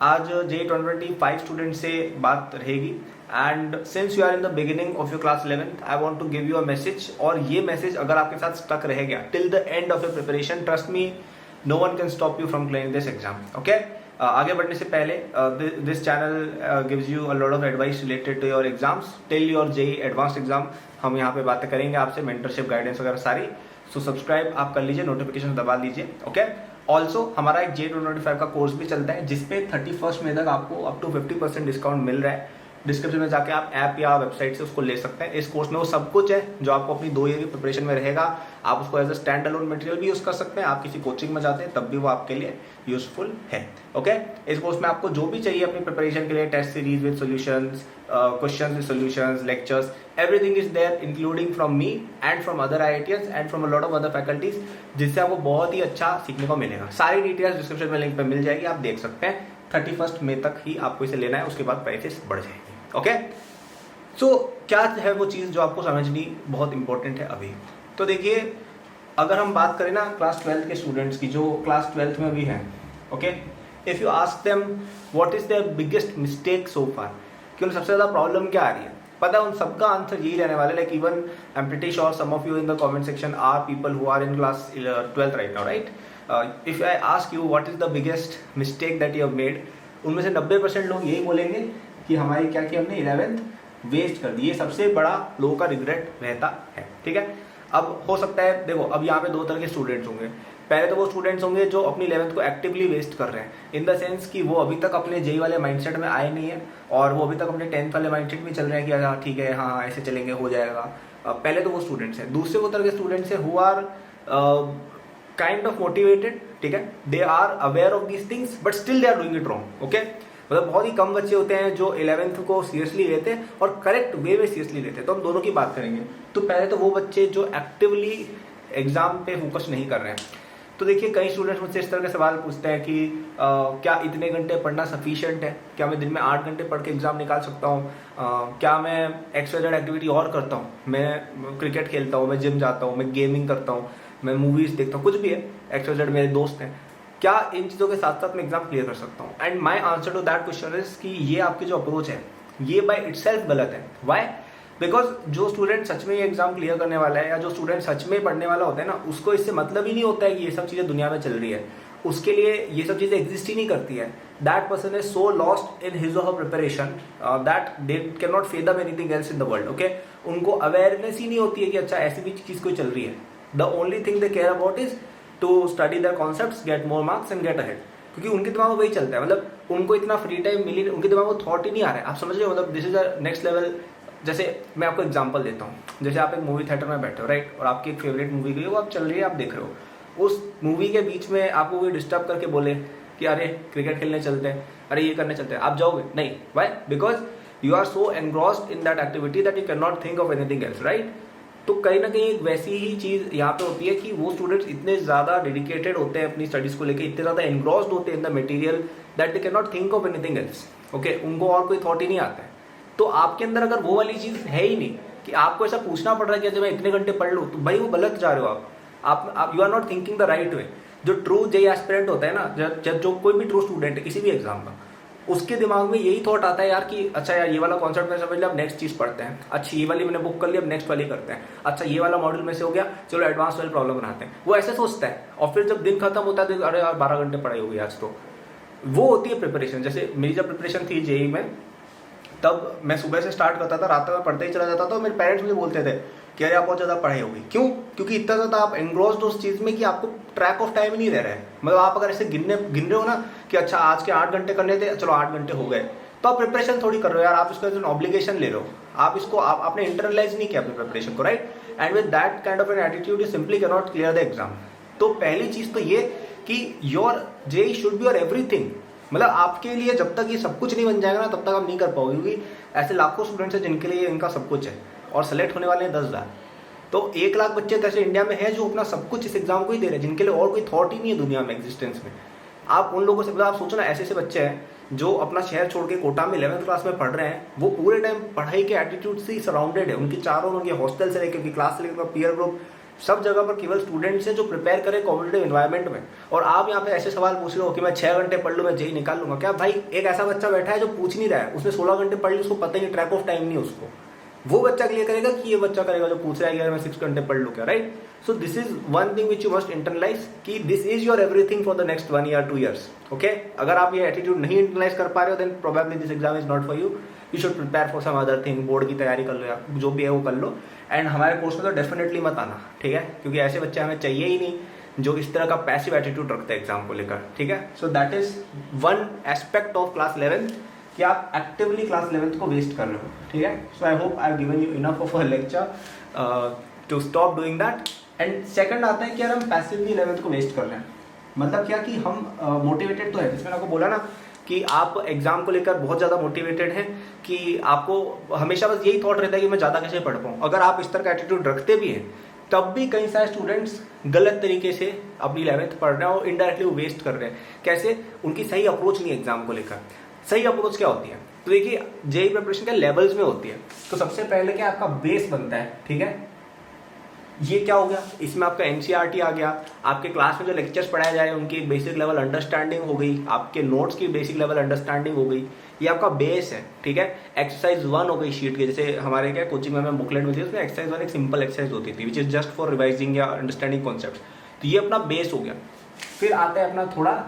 आज J25 student से बात रहेगी and since you are in the beginning of your class 11th I want to give you a message. और ये message अगर आपके साथ स्टक रह गया till the end of your preparation, trust me, no one can stop you from clearing this exam. Okay, आगे बढ़ने से पहले this channel gives you a lot of advice related to your exams till your JEE advanced exam. हम यहाँ पे बातें करेंगे आपसे, मेंटरशिप गाइडेंस वगैरह सारी। सो सब्सक्राइब आप कर लीजिए, नोटिफिकेशन दबा लीजिए। ओके, ऑल्सो हमारा एक J225 का कोर्स भी चलता है जिसपे 31 मई तक आपको अप टू 50% डिस्काउंट मिल रहा है। डिस्क्रिप्शन में जाके आप ऐप या वेबसाइट से उसको ले सकते हैं। इस कोर्स में वो सब कुछ है जो आपको अपनी 2 ईयर की प्रिपरेशन में रहेगा। आप उसको as a stand alone material भी यूज कर सकते हैं। आप किसी कोचिंग में जाते हैं तब भी वो आपके लिए यूजफुल है। ओके, इस कोर्स में आपको जो भी चाहिए अपनी प्रिपरेशन के लिए, test series with solutions, questions with solutions, lectures, everything is there including from me and from other IITians and from a lot of other faculties, जिससे आपको बहुत ही अच्छा सीखने को मिलेगा। सारी डिटेल्स डिस्क्रिप्शन में लिंक पे मिल जाएगी, आप देख सकते हैं। 31 मई तक ही आपको इसे लेना है, उसके बाद प्राइसेस बढ़ जाएंगे। ओके, सो क्या है वो चीज़ जो आपको समझनी बहुत इंपॉर्टेंट है अभी। तो देखिए, अगर हम बात करें ना क्लास 12 के स्टूडेंट्स की जो क्लास 12th में भी हैं, okay, if you ask them what is their biggest mistake so far, कि उन्हें सबसे ज़्यादा प्रॉब्लम क्या आ रही है, पता है उन सबका आंसर यही रहने वाला है। Like even I am pretty sure some of you in the comment section are people who are in class 12th right now, right? If I ask you what is the biggest mistake that you have made, उनमें से 90% लोग यही बोलेंगे कि हमारी क्या कि हमने 11th वेस्ट कर दी। ये सबसे बड़ा लोगों का रिग्रेट रहता है। ठीक है, अब हो सकता है, देखो अब यहाँ पे 2 तरह के स्टूडेंट्स होंगे। पहले तो वो स्टूडेंट्स होंगे जो अपनी 11th को एक्टिवली वेस्ट कर रहे हैं, इन द सेंस कि वो अभी तक अपने जेई वाले माइंडसेट में आए नहीं है और वो अभी तक अपने 10th वाले माइंडसेट में चल रहे हैं कि हाँ ठीक है, हाँ ऐसे चलेंगे, हो जाएगा। पहले तो वो स्टूडेंट्स हैं। दूसरे वो तरह के स्टूडेंट्स हैं who are kind of motivated, ठीक है, they are aware of these things but still they are doing it wrong. Okay, मतलब बहुत ही कम बच्चे होते हैं जो 11th को सीरियसली लेते हैं और करेक्ट वे में सीरियसली लेते हैं। तो हम दोनों की बात करेंगे। तो पहले तो वो बच्चे जो एक्टिवली एग्जाम पे फोकस नहीं कर रहे हैं। तो देखिए, कई स्टूडेंट्स मुझसे इस तरह के सवाल पूछते हैं कि क्या इतने घंटे पढ़ना सफिशिएंट है? क्या मैं दिन में 8 घंटे पढ़ के एग्जाम निकाल सकता हूँ? क्या मैं XYZ एक्टिविटी और करता हूँ? मैं क्रिकेट खेलता हूँ, मैं जिम जाता हूँ, मैं गेमिंग करता हूँ, मैं मूवीज देखता हूँ, कुछ भी है, XYZ मेरे दोस्त हैं, क्या इन चीज़ों के साथ साथ मैं एग्जाम क्लियर कर सकता हूँ? And my answer to that question is कि ये आपकी जो अप्रोच है ये बाय इटसेल्फ गलत है। वाई? बिकॉज जो स्टूडेंट सच में ये एग्जाम क्लियर करने वाला है या जो स्टूडेंट सच में पढ़ने वाला होता है ना, उसको इससे मतलब ही नहीं होता है कि ये सब चीज़ें दुनिया में चल रही है। उसके लिए ये सब चीज़ें एग्जिस्ट ही नहीं करती है। That person is so lost in his or her preparation that they can not fathom anything else in the world. Okay, उनको अवेयरनेस ही नहीं होती है कि अच्छा ऐसी भी चीज़ कोई चल रही है। The only thing they care about is to study their concepts, get more marks and get ahead, क्योंकि उनके दिमाग में वही चलता है। मतलब उनको इतना फ्री टाइम मिली, उनके दिमाग में थॉट ही नहीं आ रहा है। आप समझ रहे हो? मतलब this is a next level. जैसे मैं आपको एग्जांपल देता हूँ, जैसे आप एक मूवी थिएटर में बैठे हो, राइट, और आपकी एक फेवरेट मूवी गई, वो आप चल रही है, आप देख रहे हो। उस मूवी के बीच में आपको कोई डिस्टर्ब करके बोले कि अरे क्रिकेट खेलने चलते हैं, अरे ये करने चलते हैं, आप जाओगे? नहीं। Why? Because you are so engrossed in that activity that you can not think of anything else, right? तो कहीं ना कहीं एक वैसी ही चीज़ यहाँ पे होती है कि वो स्टूडेंट्स इतने ज़्यादा डेडिकेटेड होते हैं अपनी स्टडीज़ को लेके, इतने ज़्यादा एनग्रॉस्ड होते हैं in the material that they can not think of anything else. Okay, उनको और कोई थॉट ही नहीं आता है। तो आपके अंदर अगर वो वाली चीज़ है ही नहीं कि आपको ऐसा पूछना पड़ रहा है कि जब मैं इतने घंटे पढ़ लूँ, तो भाई वो गलत जा रहे हो आप you are not thinking the right way. जो ट्रू जेई एस्पिरेंट होता है ना, जब जो कोई भी ट्रू स्टूडेंट है किसी भी एग्जाम का, उसके दिमाग में यही थॉट आता है यार कि अच्छा यार ये वाला कॉन्सेप्ट मैंने समझ लिया, अब नेक्स्ट चीज़ पढ़ते हैं। अच्छा ये वाली मैंने बुक कर लिया, अब नेक्स्ट वाली करते हैं। अच्छा ये वाला मॉड्यूल में से हो गया, चलो एडवांस वाली प्रॉब्लम बनाते हैं। वो ऐसे सोचता है और फिर जब दिन खत्म होता है तो अरे यार 12 घंटे पढ़ाई होगी आज। तो वो होती है प्रिपरेशन। जैसे मेरी जब प्रिपरेशन थी जेई में, तब मैं सुबह से स्टार्ट करता था, रात तक मैं पढ़ते ही चला जाता था। मेरे पेरेंट्स मुझे बोलते थे कि अरे आप बहुत ज़्यादा पढ़ाई होगी। क्यों? क्योंकि इतना ज़्यादा आप एनग्रॉस्ड उस चीज़ में कि आपको ट्रैक ऑफ टाइम नहीं रह रहा है। मतलब आप अगर ऐसे गिन रहे हो ना कि अच्छा आज के 8 घंटे करने थे, चलो 8 घंटे हो गए, तो आप प्रिपरेशन थोड़ी कर रहे हो यार, आप इसको एज एन ऑब्लिगेशन ले रहे हो। आप इसको आपने इंटरनलाइज नहीं किया अपनी प्रिपरेशन को, right? And with that kind of an attitude you simply can not clear the exam. तो पहली चीज़ तो ये कि your JEE should be your everything. मतलब आपके लिए जब तक ये सब कुछ नहीं बन जाएगा ना, तब तक आप नहीं कर पाओगे, क्योंकि ऐसे लाखों स्टूडेंट्स हैं जिनके लिए इनका सब कुछ है और सेलेक्ट होने वाले हैं 10,000। तो 1 लाख बच्चे ऐसे इंडिया में है जो अपना सब कुछ इस एग्जाम को ही दे रहे हैं, जिनके लिए और कोई थॉट ही नहीं है दुनिया में, एग्जिस्टेंस में। आप उन लोगों से, मतलब आप सोचो ना, ऐसे ऐसे बच्चे हैं जो अपना शहर छोड़ के कोटा में 11th क्लास में पढ़ रहे हैं, वो पूरे टाइम पढ़ाई के एटीट्यूड से ही सराउंडेड है। उनके चारों, उनके हॉस्टल से लेकर, उनकी क्लास से लेकर, पीयर ग्रुप, सब जगह पर केवल स्टूडेंट्स हैं जो प्रिपेयर करें कॉम्पिटेटिव एनवायरनमेंट में। और आप यहाँ पे ऐसे सवाल पूछ रहे हो कि मैं 6 घंटे पढ़ लूँ, मैं जेई निकाल लूंगा। क्या भाई, एक ऐसा बच्चा बैठा है जो पूछ नहीं रहा है, उसने 16 घंटे पढ़ ली, उसको पता ही नहीं, ट्रैक ऑफ टाइम नहीं है उसको। वो बच्चा क्लियर करेगा कि ये बच्चा करेगा जो पूछ रहा है कि मैं 6 घंटे पढ़ लूँ क्या, right? So this is one thing which you must internalise कि this is your everything for the next 1 year 2 years। Okay, अगर आप ये एटीट्यूड नहीं इंटरनलाइज कर पा रहे हो then probably this exam is not for you. You should prepare for some other thing, board की तैयारी कर लो या जो भी है वो कर लो। एंड हमारे कोर्स में तो डेफिनेटली मत आना, ठीक है, क्योंकि ऐसे बच्चे हमें चाहिए ही नहीं जो इस तरह का पैसिव एटीट्यूड रखते हैं एग्जाम को लेकर, ठीक है। So that is one aspect of class 11th कि आप एक्टिवली क्लास 11th को वेस्ट कर रहे हो, ठीक है। So I hope I have given you enough of a lecture to stop doing that. And second आता है कि यार हम पैसिवली 11th को वेस्ट कर रहे हैं, मतलब क्या कि हम मोटिवेटेड तो है, जिसमें आपको बोला ना कि आप एग्जाम को लेकर बहुत ज़्यादा मोटिवेटेड हैं कि आपको हमेशा बस यही थॉट रहता है कि मैं ज़्यादा कैसे पढ़ पाऊँ। अगर आप इस तरह का एटीट्यूड रखते भी हैं तब भी कई सारे स्टूडेंट्स गलत तरीके से अपनी 11th पढ़ रहे हैं और इनडायरेक्टली वो वेस्ट कर रहे हैं। कैसे? उनकी सही अप्रोच नहीं है एग्जाम को लेकर। सही अप्रोच क्या होती है? तो देखिए, जेई प्रिपरेशन के लेवल्स में होती है। तो सबसे पहले क्या आपका बेस बनता है, ठीक है। ये क्या हो गया, इसमें आपका एनसीईआरटी आ गया, आपके क्लास में जो लेक्चर्स पढ़ाए जा रहे हैं उनकी एक बेसिक लेवल अंडरस्टैंडिंग हो गई, आपके नोट्स की बेसिक लेवल अंडरस्टैंडिंग हो गई। ये आपका बेस है, ठीक है। एक्सरसाइज 1 हो गई शीट के, जैसे हमारे क्या कोचिंग में बुकलेट में थी, उसमें एक्सरसाइज 1 एक सिंपल एक्सरसाइज होती थी which is just for revising या अंडरस्टैंडिंग कॉन्सेप्ट। तो ये अपना बेस हो गया। फिर आता है अपना थोड़ा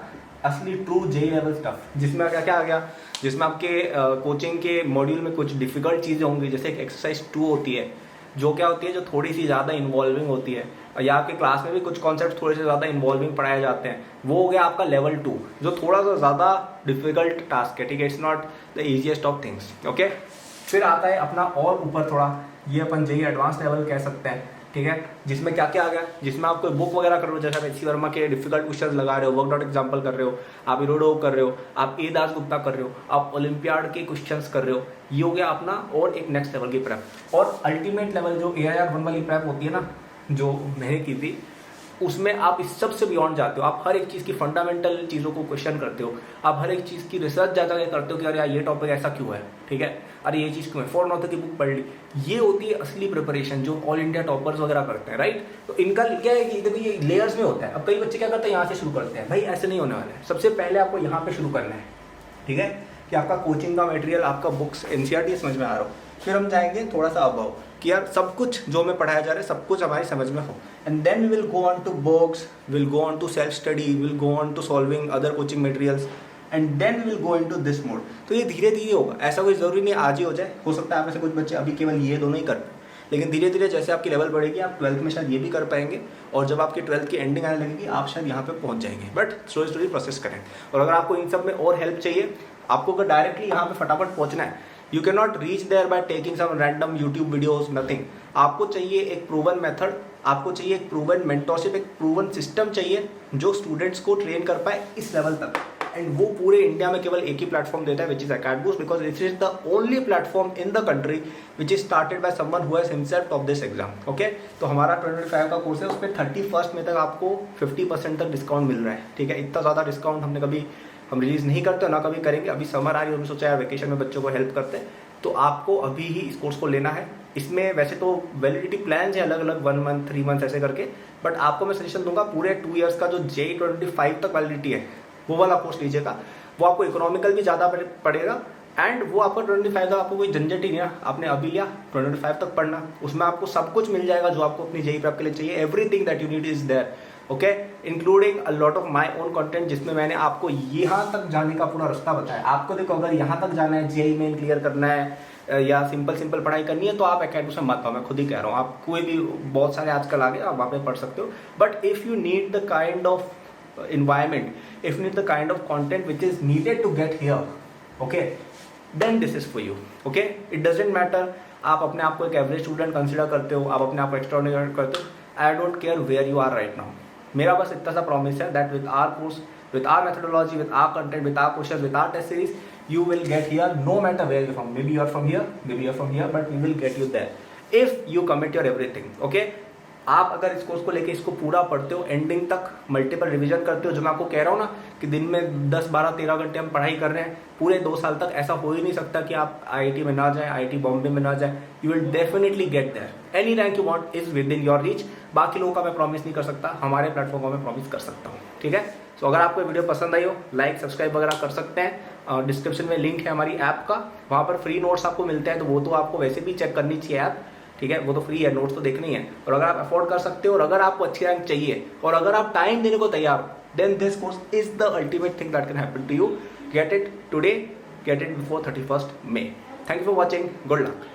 असली ट्रू जेई लेवल स्टफ, जिसमें क्या आ गया, जिसमें आपके कोचिंग के मॉड्यूल में कुछ डिफिकल्ट चीज़ें होंगी, जैसे एक एक्सरसाइज 2 होती है जो क्या होती है, जो थोड़ी सी ज़्यादा इन्वॉल्विंग होती है, या आपके क्लास में भी कुछ कॉन्सेप्ट थोड़े से ज़्यादा इन्वॉल्विंग पढ़ाए जाते हैं। वो हो गया आपका लेवल 2, जो थोड़ा सा ज़्यादा डिफिकल्ट टास्क है, ठीक है। It's not the easiest of things, okay. फिर आता है अपना और ऊपर थोड़ा, ये अपन जेई एडवांस लेवल कह सकते हैं, ठीक है, जिसमें क्या क्या आ गया, जिसमें आप कोई बुक वगैरह कर रहे हो, जैसे आप एच.सी. वर्मा के डिफिकल्ट क्वेश्चंस लगा रहे हो, वर्कआउट एग्जांपल कर रहे हो, आप इरोडो कर रहे हो, आप ए दास गुप्ता कर रहे हो, आप ओलंपियाड के क्वेश्चंस कर रहे हो। ये हो गया अपना और एक नेक्स्ट लेवल की प्रेप। और अल्टीमेट लेवल जो AIR 1 वाली प्रेप होती है ना, जो मैंने की थी, उसमें आप इस सब से बियॉन्ड जाते हो। आप हर एक चीज़ की फंडामेंटल चीज़ों को क्वेश्चन करते हो, आप हर एक चीज़ की रिसर्च ज़्यादा करते हो कि अरे यार ये टॉपिक ऐसा क्यों है, ठीक है, अरे ये चीज़ क्यों है, फॉरेन ऑथर की बुक पढ़ ली। ये होती है असली प्रिपरेशन जो ऑल इंडिया टॉपर्स वगैरह करते हैं, राइट। तो इनका क्या है कि देखो ये लेयर्स में होता है। अब कई बच्चे क्या करते हैं, यहाँ से शुरू करते हैं। भाई ऐसे नहीं होने वाला है। सबसे पहले आपको यहाँ पे शुरू करना है, ठीक है, कि आपका कोचिंग का मटेरियल, आपका बुक्स, एनसीईआरटी समझ में आ रहा हो। फिर हम जाएंगे थोड़ा सा अबव कि यार सब कुछ जो हमें पढ़ाया जा रहा है सब कुछ हमारी समझ में हो। And then we will go on to books, will go on to self study, will go on to solving other coaching materials, and then we will go in to this mode. तो ये धीरे धीरे होगा, ऐसा कोई ज़रूरी नहीं आज ही हो जाए। हो सकता है आप में से कुछ बच्चे अभी केवल ये दोनों ही कर पाए, लेकिन धीरे धीरे जैसे आपकी लेवल बढ़ेगी आप 12th में शायद ये भी कर पाएंगे, और जब आपकी 12th की एंडिंग आने लगेगी आप शायद यहाँ पे पहुँच जाएंगे। बट स्लोली प्रोसेस करें। और अगर आपको इन सब में और हेल्प चाहिए, आपको अगर डायरेक्टली यहाँ पे फटाफट पहुँचना है, you can not reach there by taking some random YouTube videos, nothing. आपको चाहिए एक प्रूवन मेथड, आपको चाहिए एक प्रूवन मेंटरशिप, एक प्रूवन सिस्टम चाहिए जो स्टूडेंट्स को ट्रेन कर पाए इस लेवल तक। एंड वो पूरे इंडिया में केवल एक ही प्लेटफॉर्म देता है which is Acadboost, because this is the only platform in the country which is started by someone who has himself of this exam, okay. तो हमारा 2025 का कोर्स है, उस पर 31st में तक आपको 50% तक डिस्काउंट मिल रहा है, ठीक है। इतना ज़्यादा डिस्काउंट हमने कभी हम रिलीज नहीं करते, ना कभी करेंगे। अभी समर आ रही है, हमने सोचा यार वेकेशन में बच्चों को हेल्प करते हैं, तो आपको अभी ही इस कोर्स को लेना है। इसमें वैसे तो वैलिडिटी प्लान है अलग अलग, 1 month 3 months ऐसे करके, बट आपको मैं सजेशन दूंगा पूरे 2 years का जो जेई 25 तक वैलिडिटी है वो वाला कोर्स लीजिएगा। वो आपको इकोनॉमिकल भी ज़्यादा पड़ेगा, एंड वो आपका 25 तक आपको कोई झंझट ही नहीं है। आपने अभी लिया 25 तक पढ़ना, उसमें आपको सब कुछ मिल जाएगा जो आपको अपनी जेई प्रेप के लिए चाहिए। Everything that you need is there, okay, including a lot of my own content, जिसमें मैंने आपको यहाँ तक जाने का पूरा रास्ता बताया। आपको देखो अगर यहाँ तक जाना है, जेई मेन क्लियर करना है या सिंपल पढ़ाई करनी है, तो आप एकेडमी से मत आओ, मैं खुद ही कह रहा हूँ। आप कोई भी, बहुत सारे आजकल आ गए, आप वहाँ पे पढ़ सकते हो। But if you need the kind of environment, if you need the kind of content which is needed to get here, okay, then this is for you, okay. It doesn't matter आप अपने आप को एक average student consider करते हो, आप अपने आप को एक्स्ट्राऑर्डिनरी करते हो, I don't care where you are right now. मेरा बस इतना सा प्रॉमिस है that with our course, with our methodology, with our content, with our questions, with our test series, you will get here no matter where you're from. Maybe you are from here, maybe you are from here, but we will get you there if you commit your everything, okay. आप अगर इस course को लेके इसको पूरा पढ़ते हो, ending तक मल्टीपल रिवीजन करते हो, जो मैं आपको कह रहा हूँ ना कि दिन में 10, 12, 13 घंटे हम पढ़ाई कर रहे हैं पूरे 2 साल तक, ऐसा हो ही नहीं सकता कि आप IIT में ना जाए, IIT बॉम्बे में ना जाए। You will definitely get there. Any rank you want is within your reach. बाकी लोगों का मैं प्रॉमिस नहीं कर सकता, हमारे प्लेटफॉर्म का मैं प्रॉमिस कर सकता हूँ, ठीक है। सो अगर आपको वीडियो पसंद आई हो, लाइक सब्सक्राइब वगैरह कर सकते हैं। डिस्क्रिप्शन में लिंक है हमारी ऐप का, वहाँ पर फ्री नोट्स आपको मिलते हैं, तो वो तो आपको वैसे भी चेक करनी चाहिए ऐप, ठीक है। वो तो फ्री है, नोट्स तो देखने ही है। और अगर आप अफोर्ड कर सकते हो और अगर आपको अच्छी रैंक चाहिए और अगर आप टाइम देने को तैयार हो, then this course is the ultimate thing that can happen to you. Get it today, get it before 31st May। Thank you for watching, good luck.